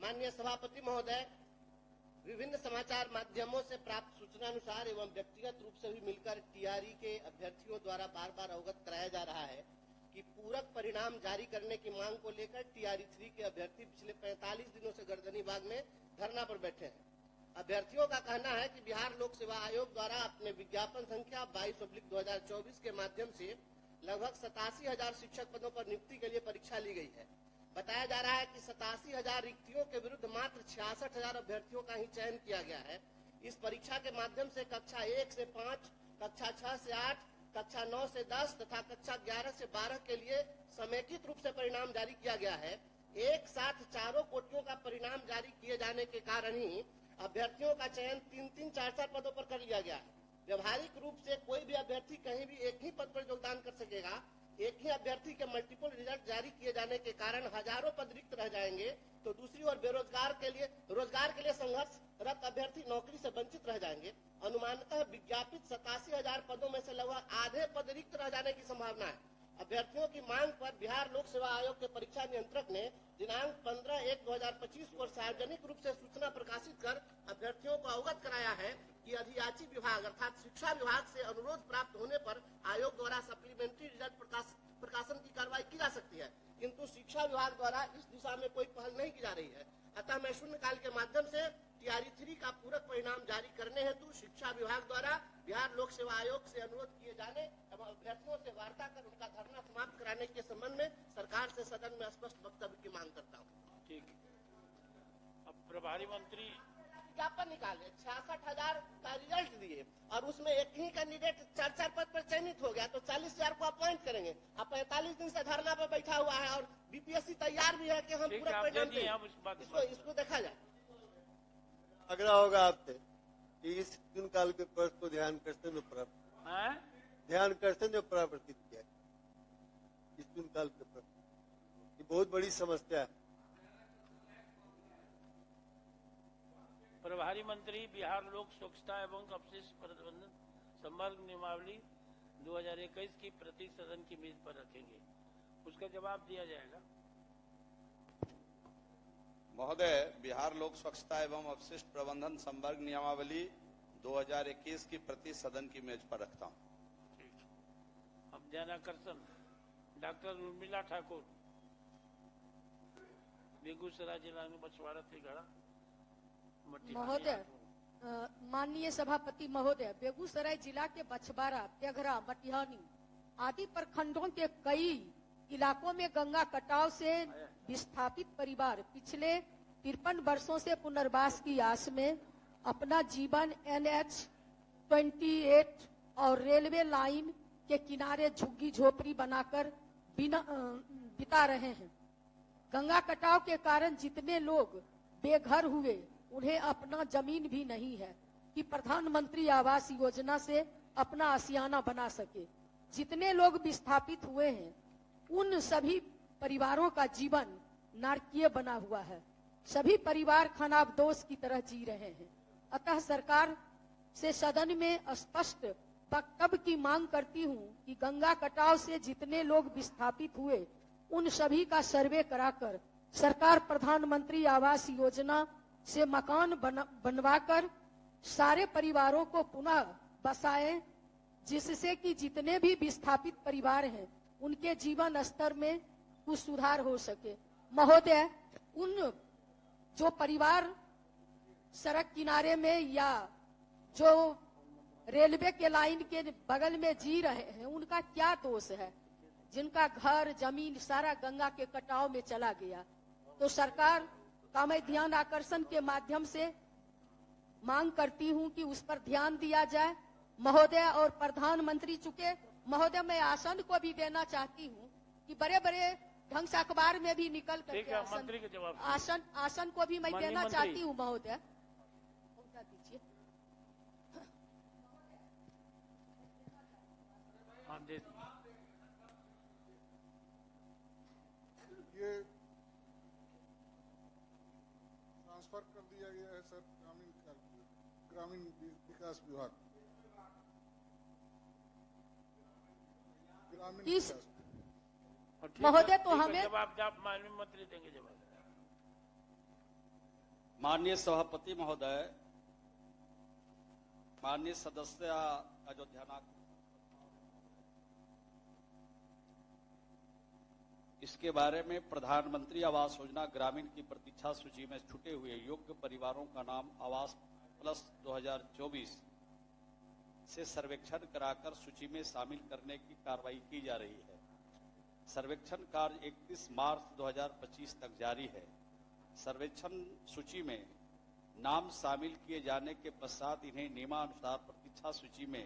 माननीय सभापति महोदय, विभिन्न समाचार माध्यमों से प्राप्त सूचना अनुसार एवं व्यक्तिगत रूप से भी मिलकर टीआरई के अभ्यर्थियों द्वारा बार बार अवगत कराया जा रहा है कि पूरक परिणाम जारी करने की मांग को लेकर टीआरई 3 के अभ्यर्थी पिछले 45 दिनों से गर्दनीबाग में धरना पर बैठे हैं। अभ्यर्थियों का कहना है कि बिहार लोक सेवा आयोग द्वारा अपने विज्ञापन संख्या 22/2024 के माध्यम से लगभग 87,000 शिक्षक पदों पर नियुक्ति के लिए परीक्षा ली गई है। बताया जा रहा है कि 87,000 रिक्तियों के विरुद्ध मात्र 66,000 अभ्यर्थियों का ही चयन किया गया है। इस परीक्षा के माध्यम से कक्षा 1 से 5, कक्षा 6 से 8, कक्षा 9 से 10 तथा कक्षा 11 से 12 के लिए समेकित रूप से परिणाम जारी किया गया है। एक साथ चारों कोटियों का परिणाम जारी किए जाने के कारण ही अभ्यर्थियों का चयन 3-3, 4-4 पदों पर कर लिया गया है। व्यवहारिक रूप से कोई भी अभ्यर्थी कहीं भी एक ही पद पर योगदान कर सकेगा। एक ही अभ्यर्थी के मल्टीपल रिजल्ट जारी किए जाने के कारण हजारों पद रिक्त रह जाएंगे, तो दूसरी ओर रोजगार के लिए संघर्षरत अभ्यर्थी नौकरी से वंचित रह जाएंगे। अनुमानतः विज्ञापित 87,000 पदों में से लगभग आधे पद रिक्त रह जाने की संभावना है। अभ्यर्थियों की मांग पर बिहार लोक सेवा आयोग के परीक्षा नियंत्रक ने दिनांक 15/1/2025 को सार्वजनिक रूप से सूचना प्रकाशित कर अभ्यर्थियों को अवगत कराया है कि अधियाची विभाग अर्थात शिक्षा विभाग से अनुरोध प्राप्त होने पर आयोग द्वारा सप्लीमेंट्री रिजल्ट प्रकाशन की कार्रवाई की जा सकती है, किंतु शिक्षा विभाग द्वारा इस दिशा में कोई पहल नहीं की जा रही है। अतः मैं शून्यकाल के माध्यम से टीआरई 3 का पूरक परिणाम जारी करने हेतु शिक्षा विभाग द्वारा बिहार लोक सेवा आयोग से अनुरोध किए जाने एवं अभ्यर्थियों से वार्ता कर उनका धरना समाप्त कराने के संबंध में सरकार से सदन में स्पष्ट वक्तव्य की मांग करता हूँ। ठीक। अब प्रभारी मंत्री विज्ञापन निकाले, 66,000 का रिजल्ट दिए और उसमें एक ही कैंडिडेट 4-4 पद पर चयनित हो गया, तो 40,000 को अपॉइंट करेंगे। अब 45 दिन से धरना पर बैठा हुआ है और बीपीएससी तैयार भी है कि हम पूरा परिणाम दें। इसको देखा जाए। आग्रह होगा आपसे कि इस दिन काल के प्रश्न को ध्यान करते जो परावर्तित किया इस दिन काल के प्रश्न, ये बहुत बड़ी समस्या है। प्रभारी मंत्री बिहार लोक स्वच्छता एवं अपशिष्ट प्रबंधन संवर्ग नियमावली 2021 की प्रति सदन की मेज पर रखेंगे, उसका जवाब दिया जाएगा। महोदय, बिहार लोक स्वच्छता एवं अपशिष्ट प्रबंधन संवर्ग नियमावली 2021 की प्रति सदन की मेज पर रखता हूं। अब ध्यानाकर्षण डॉक्टर उर्मिला ठाकुर, बेगूसराय जिला में बछवाड़ा से गढ़ा। महोदय, माननीय सभापति महोदय, बेगूसराय जिला के बछवाड़ा, तेघरा, मटिहानी आदि प्रखंडों के कई इलाकों में गंगा कटाव से विस्थापित परिवार पिछले 53 वर्षों से पुनर्वास की आस में अपना जीवन NH 28 और रेलवे लाइन के किनारे झुग्गी झोपड़ी बनाकर बिता रहे हैं। गंगा कटाव के कारण जितने लोग बेघर हुए, उन्हें अपना जमीन भी नहीं है कि प्रधानमंत्री आवास योजना से अपना आशियाना बना सके। जितने लोग विस्थापित हुए हैं, उन सभी परिवारों का जीवन नारकीय बना हुआ है। सभी परिवार खानाबदोश की तरह जी रहे हैं। अतः सरकार से सदन में स्पष्ट वक्तव्य की मांग करती हूं कि गंगा कटाव से जितने लोग विस्थापित हुए, उन सभी का सर्वे कराकर सरकार प्रधानमंत्री आवास योजना से मकान बनवाकर सारे परिवारों को पुनः बसाए, जिससे कि जितने भी विस्थापित परिवार हैं, उनके जीवन स्तर में कुछ सुधार हो सके। महोदय, उन जो परिवार सड़क किनारे में या जो रेलवे के लाइन के बगल में जी रहे हैं, उनका क्या दोष है? जिनका घर जमीन सारा गंगा के कटाव में चला गया, तो सरकार का मैं ध्यान आकर्षण के माध्यम से मांग करती हूं कि उस पर ध्यान दिया जाए महोदय। और प्रधानमंत्री चुके महोदय, मैं आसन को भी देना चाहती हूं कि बड़े बड़े ढंग से अखबार में भी निकल करके आसन को भी मैं देना चाहती हूं महोदय। दीजिए। ये ट्रांसफर कर दिया गया है सर ग्रामीण विकास विभाग। महोदय, तो हमें जवाब माननीय मंत्री देंगे जवाब। माननीय सभापति महोदय, माननीय सदस्य अयोध्या, इसके बारे में प्रधानमंत्री आवास योजना ग्रामीण की प्रतीक्षा सूची में छूटे हुए योग्य परिवारों का नाम आवास प्लस 2024 से सर्वेक्षण कराकर सूची में शामिल करने की कार्रवाई की जा रही है। सर्वेक्षण कार्य 31 मार्च 2025 तक जारी है। सर्वेक्षण सूची में नाम शामिल किए जाने के पश्चात इन्हें नियमानुसार प्रतीक्षा सूची में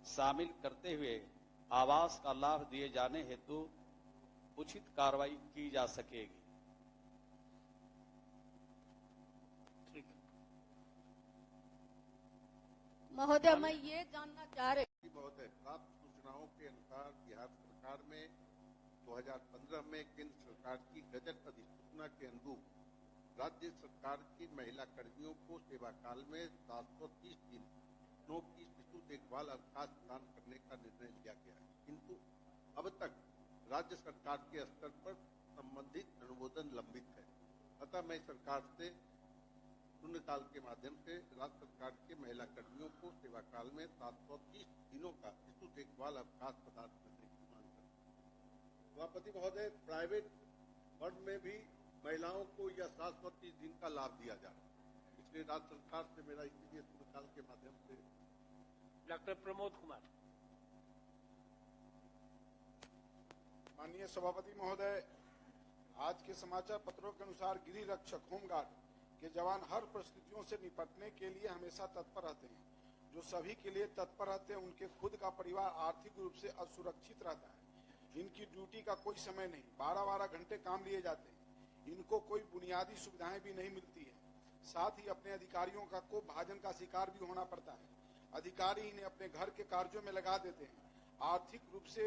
शामिल करते हुए आवास का लाभ दिए जाने हेतु उचित कार्रवाई की जा सकेगी। महोदय, मैं ये जानना चाह रही महोदय, प्राप्त सूचनाओं के अनुसार बिहार सरकार में 2015 में केंद्र सरकार की गजट अधिसूचना के अनुरूप राज्य सरकार की महिला कर्मियों को सेवा काल में 730 दिनों की शिशु देखभाल अवकाश प्रदान करने का निर्णय लिया गया है, किंतु अब तक राज्य सरकार के स्तर पर संबंधित अनुमोदन लंबित है। अतः मैं सरकार से शून्यकाल के माध्यम से राज्य सरकार के महिला कर्मियों को सेवा काल में 730 दिनों का शिशु देखभाल अवकाश प्रदान करने की मांग करता हूँ। सभापति महोदय, प्राइवेट फंड में भी महिलाओं को यह 730 दिन का लाभ दिया जा रहा है, इसलिए राज्य सरकार से मेरा इसीलिए शून्यकाल के माध्यम से। डॉक्टर प्रमोद कुमार। माननीय सभापति महोदय, आज के समाचार पत्रों के अनुसार गृह रक्षक होमगार्ड के जवान हर परिस्थितियों से निपटने के लिए हमेशा तत्पर रहते हैं। जो सभी के लिए तत्पर रहते हैं, उनके खुद का परिवार आर्थिक रूप से असुरक्षित रहता है। इनकी ड्यूटी का कोई समय नहीं, 12-12 घंटे काम लिए जाते हैं। इनको कोई बुनियादी सुविधाएं भी नहीं मिलती है। साथ ही अपने अधिकारियों का को भाजन का शिकार भी होना पड़ता है। अधिकारी इन्हें अपने घर के कार्यों में लगा देते हैं। आर्थिक रूप से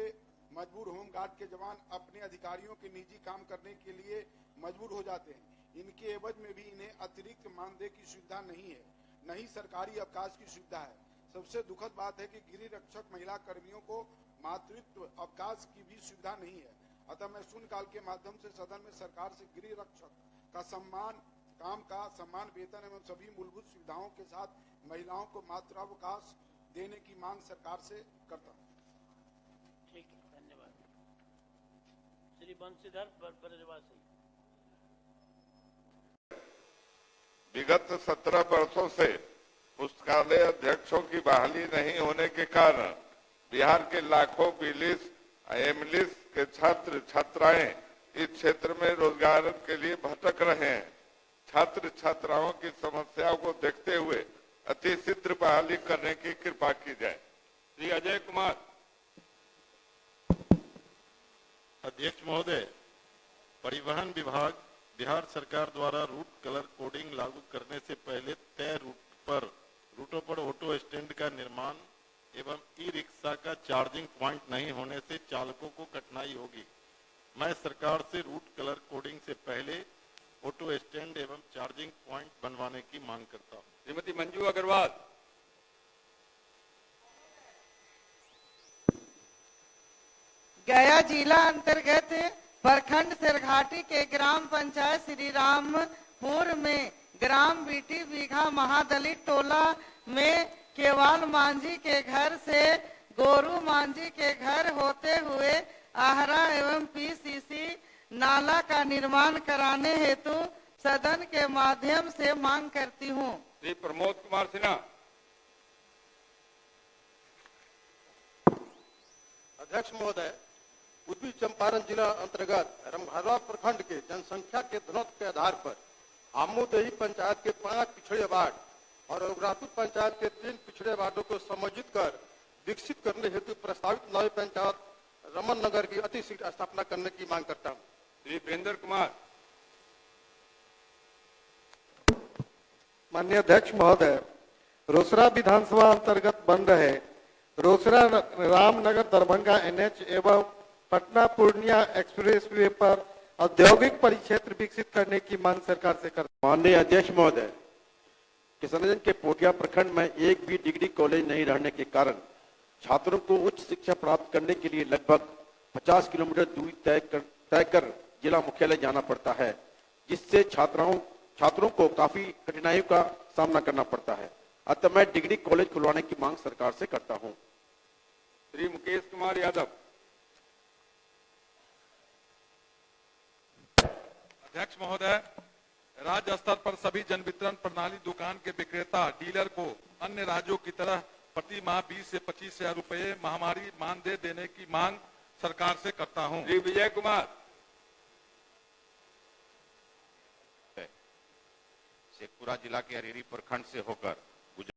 मजबूर होमगार्ड के जवान अपने अधिकारियों के निजी काम करने के लिए मजबूर हो जाते हैं। इनके एवज में भी इन्हें अतिरिक्त मानदेय की सुविधा नहीं है, न ही सरकारी अवकाश की सुविधा है। सबसे दुखद बात है कि गृह रक्षक महिला कर्मियों को मातृत्व अवकाश की भी सुविधा नहीं है। अतः मैं शून्यकाल के माध्यम से सदन में सरकार से गृह रक्षक का सम्मान, काम का सम्मान, वेतन एवं सभी मूलभूत सुविधाओं के साथ महिलाओं को मातृत्वावकाश देने की मांग सरकार से करता हूँ। ठीक है, धन्यवाद। श्री बंशीधर ब्रजवासी। विगत 17 वर्षों से पुस्तकालय अध्यक्षों की बहाली नहीं होने के कारण बिहार के लाखों बिलिस एमलिस के छात्र छात्राएं इस क्षेत्र में रोजगार के लिए भटक रहे हैं। छात्र छात्राओं की समस्याओं को देखते हुए अति शीघ्र बहाली करने की कृपा की जाए। श्री अजय कुमार। अध्यक्ष महोदय, परिवहन विभाग बिहार सरकार द्वारा रूट कलर कोडिंग लागू करने से पहले तय रूटों पर ऑटो स्टैंड का निर्माण एवं ई रिक्शा का चार्जिंग पॉइंट नहीं होने से चालकों को कठिनाई होगी। मैं सरकार से रूट कलर कोडिंग से पहले ऑटो स्टैंड एवं चार्जिंग पॉइंट बनवाने की मांग करता हूँ। श्रीमती मंजू अग्रवाल। गया जिला अंतर्गत प्रखंड सिरघाटी के ग्राम पंचायत श्री रामपुर में ग्राम बीटी बीघा महादलित टोला में केवाल मांझी के घर से गोरू मांझी के घर होते हुए आहरा एवं पीसीसी नाला का निर्माण कराने हेतु सदन के माध्यम से मांग करती हूँ। श्री प्रमोद कुमार सिन्हा। अध्यक्ष महोदय, पूर्वी चंपारण जिला अंतर्गत रमघरवा प्रखंड के जनसंख्या के घनत्व के आधार पर आमोदही पंचायत के 5 पिछड़े वार्ड और रघुनाथपुर पंचायत के 3 पिछड़े वार्डों को समायोजित कर विकसित करने हेतु प्रस्तावित नई पंचायत रमन नगर की अति शीघ्र स्थापना करने की मांग करता हूँ। श्री वीरेंद्र कुमार। माननीय अध्यक्ष महोदय, रोसड़ा विधानसभा अंतर्गत बन रहे रोसड़ा रामनगर दरभंगा NH एवं पटना पूर्णिया एक्सप्रेस वे पर औद्योगिक परिक्षेत्र विकसित करने की मांग सरकार से करता हूं। माननीय अध्यक्ष महोदय, किशनगंज के पोटिया प्रखंड में एक भी डिग्री कॉलेज नहीं रहने के कारण छात्रों को उच्च शिक्षा प्राप्त करने के लिए लगभग 50 किलोमीटर दूरी तय कर जिला मुख्यालय जाना पड़ता है, जिससे छात्राओं छात्रों को काफी कठिनाइयों का सामना करना पड़ता है। अतः मैं डिग्री कॉलेज खुलवाने की मांग सरकार से करता हूं। श्री मुकेश कुमार यादव। अध्यक्ष महोदय, राज्य स्तर पर सभी जन वितरण प्रणाली दुकान के विक्रेता डीलर को अन्य राज्यों की तरह प्रति माह 20 से 25 हजार रुपए महामारी मानदेय देने की मांग सरकार से करता हूं। श्री विजय कुमार। शेखपुरा जिला के अरेरी प्रखंड से होकर